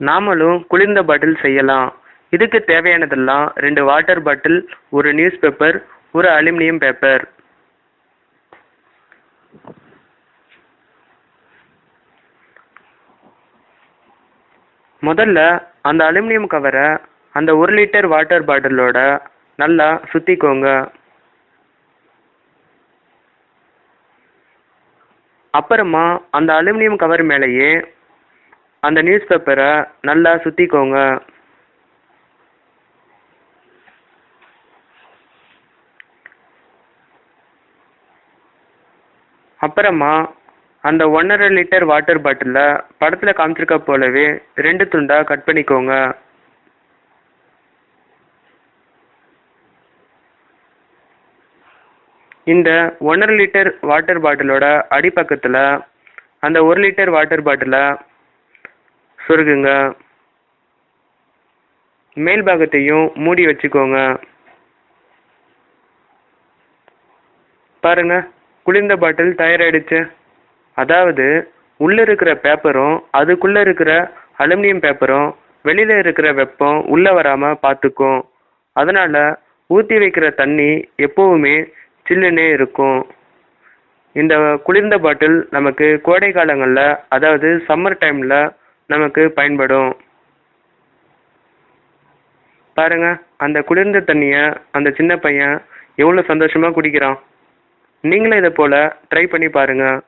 நாமளும் குளிர்ந்த பாட்டில் செய்யலாம். இதுக்கு தேவையானதெல்லாம் 2 வாட்டர் பாட்டில், ஒரு நியூஸ் பேப்பர், ஒரு அலுமினியம் பேப்பர். முதல்ல அந்த அலுமினியம் கவரை அந்த 1 லிட்டர் வாட்டர் பாட்டிலோட நல்லா சுற்றிக்கோங்க. அப்புறமா அந்த அலுமினியம் கவர் மேலேயே அந்த நியூஸ் பேப்பரை நல்லா சுற்றிக்கோங்க. அப்புறமா அந்த 1.5 லிட்டர் வாட்டர் பாட்டிலில் படத்தில் காமிச்சிருக்க போலவே 2 துண்டாக கட் பண்ணிக்கோங்க. இந்த 1.5 லிட்டர் வாட்டர் பாட்டிலோட அடிப்பக்கத்தில் அந்த 1 லிட்டர் வாட்டர் பாட்டிலை சொருகுங்க. மேல் பாகத்தையும் மூடி வச்சுக்கோங்க. பாருங்க, குளிர்ந்த பாட்டில் தயாராகிடுச்சு. அதாவது உள்ளே இருக்கிற பேப்பரும் அதுக்குள்ளே இருக்கிற அலுமினியம் பேப்பரும் வெளியில் இருக்கிற வெப்பம் உள்ளே வராமல் பார்த்துக்கும். அதனால் ஊற்றி வைக்கிற தண்ணி எப்போவுமே சில்லுன்னே இருக்கும். இந்த குளிர்ந்த பாட்டில் நமக்கு கோடை காலங்களில், அதாவது சம்மர் டைமில் நமக்கு பயன்படும். பாருங்க, அந்த குளிர்ந்த தண்ணியை அந்த சின்ன பையன் எவ்வளோ சந்தோஷமாக குடிக்கிறான். நீங்களும் இதை போல் ட்ரை பண்ணி பாருங்கள்.